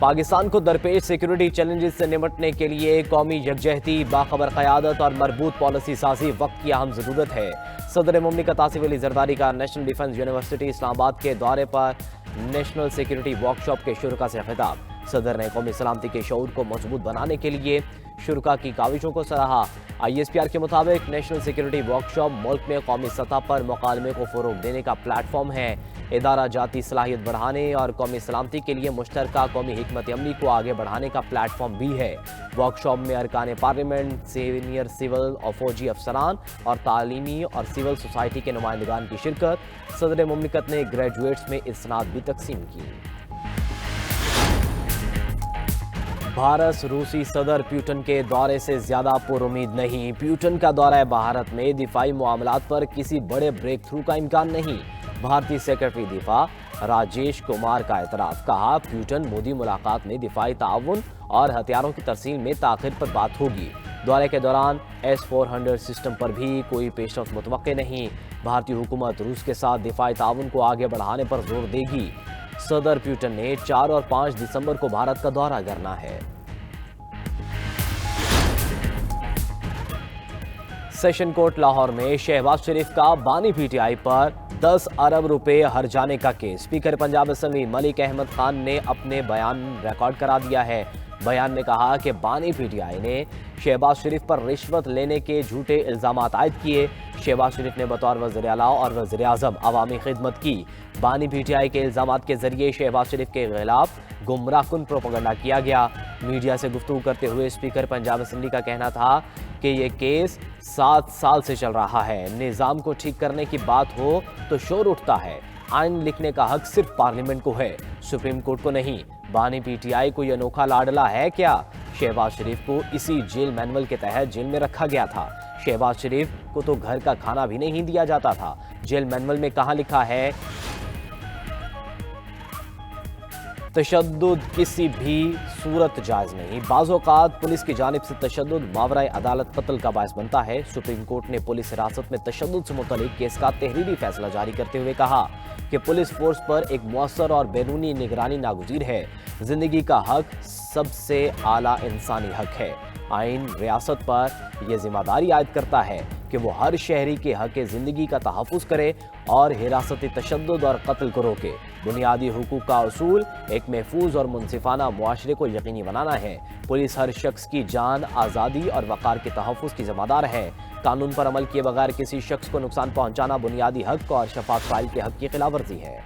پاکستان کو درپیش security challenges سے نمٹنے کے لیے قومی یکجہتی، باخبر قیادت اور مربوط پالیسی سازی وقت کی اہم ضرورت ہے۔ صدر مملکت آصف علی زرداری کا نیشنل ڈیفنس یونیورسٹی اسلام آباد کے دورے پر نیشنل سیکورٹی ورکشاپ کے شرکاء سے خطاب۔ صدر نے قومی سلامتی کے شعور کو مضبوط بنانے کے لیے شرکاء کی کاوشوں کو سراہا۔ ISPR کے مطابق نیشنل سیکورٹی ورکشاپ ملک میں قومی سطح پر مکالمے کو فروغ دینے کا پلیٹ فارم ہے، ادارہ جاتی صلاحیت بڑھانے اور قومی سلامتی کے لیے مشترکہ قومی حکمت عملی کو آگے بڑھانے کا پلیٹ فارم بھی ہے۔ ورکشاپ میں ارکان پارلیمنٹ، سینئر سول اور فوجی افسران اور تعلیمی اور سول سوسائٹی کے نمائندگان کی شرکت۔ صدر مملکت نے گریجویٹس میں اسناد بھی تقسیم کی۔ بھارت روسی صدر پیوٹن کے دورے سے زیادہ پر امید نہیں۔ پیوٹن کا دورہ بھارت میں دفاعی معاملات پر کسی بڑے بریک تھرو کا امکان نہیں۔ بھارتی سیکرٹری دفاع راجیش کمار کا اعتراف، کہا پیوٹن مودی ملاقات میں دفاعی تعاون اور ہتھیاروں کی ترسیل میں تاخیر پر بات ہوگی۔ دورے کے دوران S-400 سسٹم پر بھی کوئی پیش رفت متوقع نہیں۔ بھارتی حکومت روس کے ساتھ دفاعی تعاون کو آگے بڑھانے پر زور دے گی۔ صدر پیوٹن نے 4 اور 5 دسمبر کو بھارت کا دورہ کرنا ہے۔ سیشن کورٹ لاہور میں شہباز شریف کا بانی PTI پر 10 ارب روپے ہرجانے کا case. Speaker Punjab assembly Malik Ahmad Khan نے اپنے بیان ریکارڈ کرا دیا ہے۔ بیان میں کہا کہ بانی PTI نے شہباز شریف پر رشوت لینے کے جھوٹے الزامات عائد کیے۔ شہباز شریف نے بطور وزیر اعلیٰ اور وزیر اعظم عوامی خدمت کی۔ بانی PTI کے الزامات کے ذریعے شہباز شریف کے خلاف گمراہ کن پروپیگنڈا کیا گیا۔ میڈیا سے گفتگو کرتے ہوئے اسپیکر پنجاب اسمبلی کا کہنا تھا کہ یہ کیس 7 سال سے چل رہا ہے۔ نظام کو ٹھیک کرنے کی بات ہو تو شور اٹھتا ہے۔ آئین لکھنے کا حق صرف پارلیمنٹ کو ہے، سپریم کورٹ کو نہیں۔ بانی PTI کو یہ انوکھا لاڈلا ہے کیا؟ شہباز شریف کو اسی جیل مینول کے تحت جیل میں رکھا گیا تھا۔ شہباز شریف کو تو گھر کا کھانا بھی نہیں دیا جاتا تھا۔ جیل مینول میں کہاں لکھا ہے تشدد کسی بھی صورت جائز نہیں؟ بعض اوقات پولیس کی جانب سے تشدد ماورائے عدالت قتل کا باعث بنتا ہے۔ سپریم کورٹ نے پولیس حراست میں تشدد سے متعلق کیس کا تحریری فیصلہ جاری کرتے ہوئے کہا کہ پولیس فورس پر ایک مؤثر اور بیرونی نگرانی ناگزیر ہے۔ زندگی کا حق سب سے اعلیٰ انسانی حق ہے۔ آئین ریاست پر یہ ذمہ داری عائد کرتا ہے کہ وہ ہر شہری کے حق زندگی کا تحفظ کرے اور حراستی تشدد اور قتل کو روکے۔ بنیادی حقوق کا اصول ایک محفوظ اور منصفانہ معاشرے کو یقینی بنانا ہے۔ پولیس ہر شخص کی جان، آزادی اور وقار کے تحفظ کی ذمہ دار ہے۔ قانون پر عمل کیے بغیر کسی شخص کو نقصان پہنچانا بنیادی حق اور شفاف فائل کے حق کی خلاف ورزی ہے۔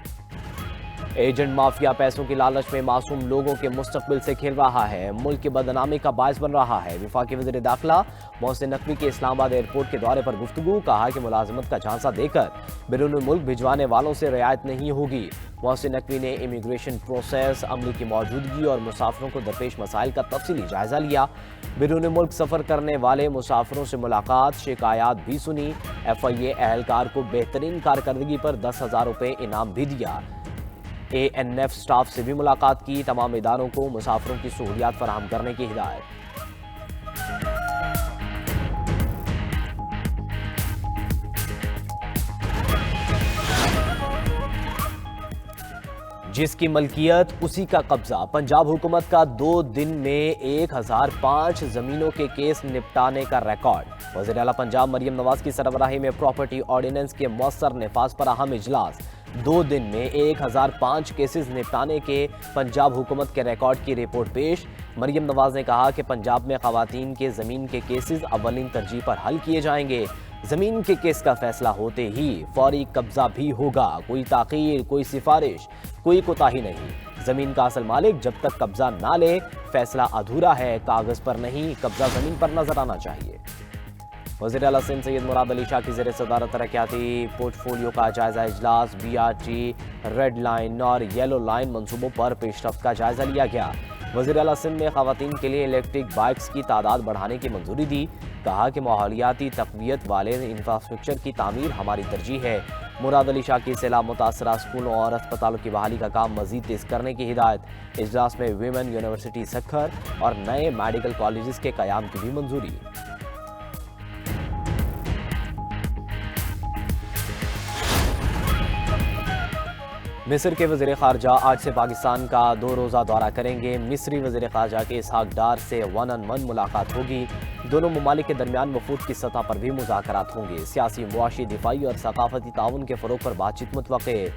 ایجنٹ مافیا پیسوں کی لالچ میں معصوم لوگوں کے مستقبل سے کھیل رہا ہے، ملک کی بدنامی کا باعث بن رہا ہے۔ وفاقی وزیر داخلہ محسن نقوی کے اسلام آباد ایئرپورٹ کے دورے پر گفتگو، کہا کہ ملازمت کا جھانسا دے کر بیرون ملک بھجوانے والوں سے رعایت نہیں ہوگی۔ محسن نقوی نے امیگریشن پروسیس، عملے کی موجودگی اور مسافروں کو درپیش مسائل کا تفصیلی جائزہ لیا۔ بیرون ملک سفر کرنے والے مسافروں سے ملاقات، شکایات بھی سنی۔ FIA اہلکار کو بہترین کارکردگی پر 10,000 روپے انعام بھی دیا۔ ANF سٹاف سے بھی ملاقات کی، تمام اداروں کو مسافروں کی سہولیات فراہم کرنے کی ہدایت۔ جس کی ملکیت اسی کا قبضہ، پنجاب حکومت کا 2 دن میں 1005 زمینوں کے کیس نپٹانے کا ریکارڈ۔ وزیر اعلیٰ پنجاب مریم نواز کی سربراہی میں پراپرٹی آرڈیننس کے مؤثر نفاذ پر اہم اجلاس۔ 2 دن میں 1005 کیسز نپٹانے کے پنجاب حکومت کے ریکارڈ کی رپورٹ پیش۔ مریم نواز نے کہا کہ پنجاب میں خواتین کے زمین کے کیسز اولین ترجیح پر حل کیے جائیں گے۔ زمین کے کیس کا فیصلہ ہوتے ہی فوری قبضہ بھی ہوگا۔ کوئی تاخیر، کوئی سفارش، کوئی کوتاہی نہیں۔ زمین کا اصل مالک جب تک قبضہ نہ لے فیصلہ ادھورا ہے، کاغذ پر نہیں، قبضہ زمین پر نظر آنا چاہیے۔ وزیر اعلیٰ سندھ سید مراد علی شاہ کی زیر صدارت ترقیاتی پورٹ فولیو کا جائزہ اجلاس۔ BRT، ریڈ لائن اور یلو لائن منصوبوں پر پیش رفت کا جائزہ لیا گیا۔ وزیر اعلیٰ سندھ نے خواتین کے لیے الیکٹرک بائکس کی تعداد بڑھانے کی منظوری دی، کہا کہ ماحولیاتی تقویت والے انفراسٹرکچر کی تعمیر ہماری ترجیح ہے۔ مراد علی شاہ کی سیلاب متاثرہ اسکولوں اور اسپتالوں کی بحالی کا کام مزید تیز کرنے کی ہدایت۔ اجلاس میں ویمن یونیورسٹی سکھر اور نئے میڈیکل کالجز کے قیام کی بھی منظوری۔ مصر کے وزیر خارجہ آج سے پاکستان کا 2 روزہ دورہ کریں گے۔ مصری وزیر خارجہ کے اسحاق ڈار سے 1 on 1 ملاقات ہوگی۔ دونوں ممالک کے درمیان وفود کی سطح پر بھی مذاکرات ہوں گے۔ سیاسی، معاشی، دفاعی اور ثقافتی تعاون کے فروغ پر بات چیت متوقع ہے۔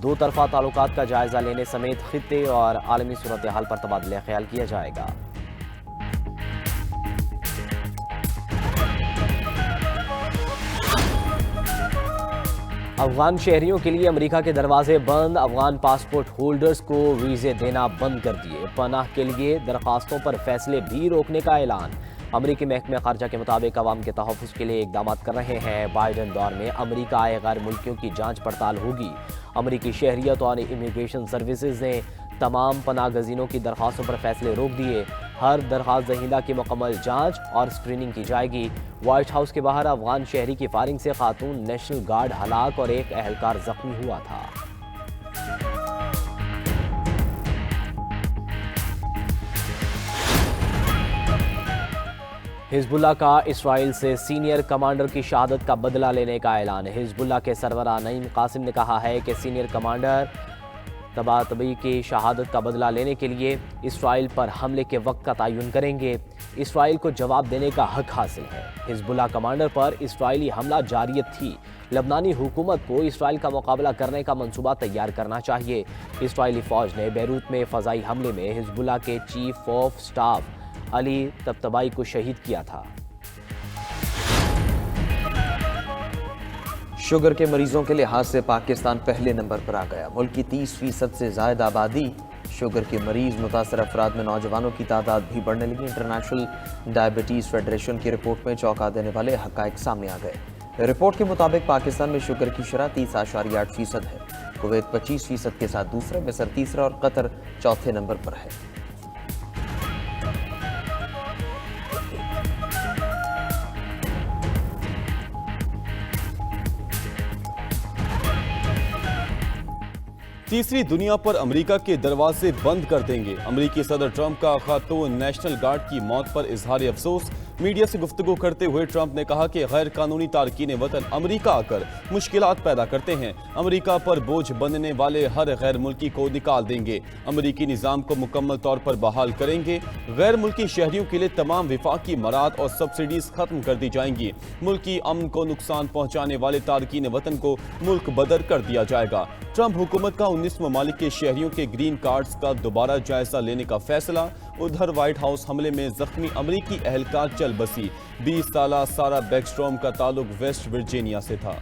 2 طرفہ تعلقات کا جائزہ لینے سمیت خطے اور عالمی صورتحال پر تبادلہ خیال کیا جائے گا۔ افغان شہریوں کے لیے امریکہ کے دروازے بند، افغان پاسپورٹ ہولڈرز کو ویزے دینا بند کر دیے۔ پناہ کے لیے درخواستوں پر فیصلے بھی روکنے کا اعلان۔ امریکی محکمہ خارجہ کے مطابق عوام کے تحفظ کے لیے اقدامات کر رہے ہیں۔ بائیڈن دور میں امریکہ آئے غیر ملکیوں کی جانچ پڑتال ہوگی۔ امریکی شہریت اور امیگریشن سروسز نے تمام پناہ گزینوں کی درخواستوں پر فیصلے روک دیے۔ ہر درخواست دہندہ کی مکمل جانچ اور سکریننگ کی جائے گی۔ وائٹ ہاؤس کے باہر افغان شہری کی فائرنگ سے خاتون نیشنل گارڈ ہلاک اور ایک اہلکار زخمی ہوا تھا۔ حزب اللہ کا اسرائیل سے سینئر کمانڈر کی شہادت کا بدلہ لینے کا اعلان۔ حزب اللہ کے سربراہ نعیم قاسم نے کہا ہے کہ سینئر کمانڈر طباطبی کی شہادت کا بدلہ لینے کے لیے اسرائیل پر حملے کے وقت کا تعین کریں گے۔ اسرائیل کو جواب دینے کا حق حاصل ہے۔ حزب اللہ کمانڈر پر اسرائیلی حملہ جاریت تھی۔ لبنانی حکومت کو اسرائیل کا مقابلہ کرنے کا منصوبہ تیار کرنا چاہیے۔ اسرائیلی فوج نے بیروت میں فضائی حملے میں حزب اللہ کے چیف آف سٹاف علی طبطبائی کو شہید کیا تھا۔ شوگر کے مریضوں کے لحاظ سے پاکستان پہلے نمبر پر آ گیا۔ ملک کی 30% سے زائد آبادی شوگر کے مریض، متاثرہ افراد میں نوجوانوں کی تعداد بھی بڑھنے لگی۔ انٹرنیشنل ڈائبٹیز فیڈریشن کی رپورٹ میں چونکا دینے والے حقائق سامنے آ گئے۔ رپورٹ کے مطابق پاکستان میں شوگر کی شرح 30.8% ہے۔ کویت 25% کے ساتھ دوسرا، مصر تیسرا اور قطر چوتھے نمبر پر ہے۔ تیسری دنیا پر امریکہ کے دروازے بند کر دیں گے۔ امریکی صدر ٹرمپ کا خاتون نیشنل گارڈ کی موت پر اظہار افسوس۔ میڈیا سے گفتگو کرتے ہوئے ٹرمپ نے کہا کہ غیر قانونی تارکین وطن امریکہ آ کر مشکلات پیدا کرتے ہیں۔ امریکہ پر بوجھ بننے والے ہر غیر ملکی کو نکال دیں گے۔ امریکی نظام کو مکمل طور پر بحال کریں گے۔ غیر ملکی شہریوں کے لیے تمام وفاقی مراد اور سبسڈیز ختم کر دی جائیں گی۔ ملکی امن کو نقصان پہنچانے والے تارکین وطن کو ملک بدر کر دیا جائے گا۔ ٹرمپ حکومت کا 19 ممالک کے شہریوں کے گرین کارڈز کا دوبارہ جائزہ لینے کا فیصلہ۔ ادھر وائٹ ہاؤس حملے میں زخمی امریکی اہلکار چل بسی۔ 20 سالہ سارا بیکسٹروم کا تعلق ویسٹ ورجینیا سے تھا۔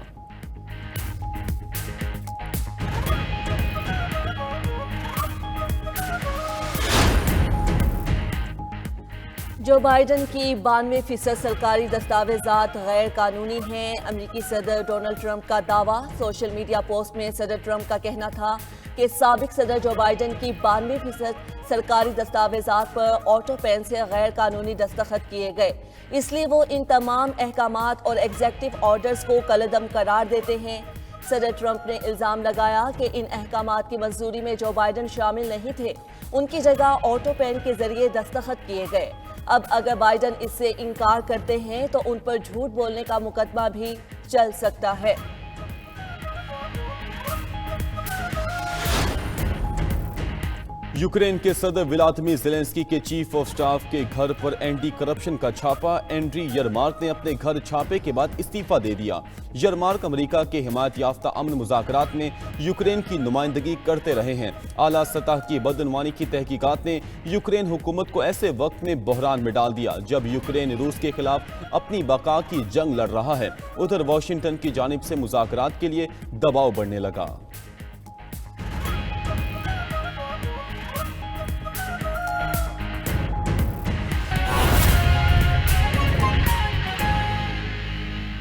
جو بائیڈن کی 92% سرکاری دستاویزات غیر قانونی ہیں۔ امریکی صدر ڈونلڈ ٹرمپ کا دعویٰ۔ سوشل میڈیا پوسٹ میں صدر ٹرمپ کا کہنا تھا کہ سابق صدر جو بائیڈن کی 92% سرکاری دستاویزات پر آٹو پین سے غیر قانونی دستخط کیے گئے، اس لیے وہ ان تمام احکامات اور ایگزیکٹو آرڈرز کو کالعدم قرار دیتے ہیں۔ صدر ٹرمپ نے الزام لگایا کہ ان احکامات کی منظوری میں جو بائیڈن شامل نہیں تھے، ان کی جگہ آٹو پین کے ذریعے دستخط کیے گئے۔ اب اگر بائیڈن اس سے انکار کرتے ہیں تو ان پر جھوٹ بولنے کا مقدمہ بھی چل سکتا ہے۔ یوکرین کے صدر ولادیمیر زیلنسکی کے چیف آف سٹاف کے گھر پر اینٹی کرپشن کا چھاپا۔ اینڈری یرمارک نے اپنے گھر چھاپے کے بعد استعفیٰ دے دیا۔ یرمارک امریکہ کے حمایت یافتہ امن مذاکرات میں یوکرین کی نمائندگی کرتے رہے ہیں۔ اعلیٰ سطح کی بدعنوانی کی تحقیقات نے یوکرین حکومت کو ایسے وقت میں بحران میں ڈال دیا جب یوکرین روس کے خلاف اپنی بقا کی جنگ لڑ رہا ہے۔ ادھر واشنگٹن کی جانب سے مذاکرات کے لیے دباؤ بڑھنے لگا۔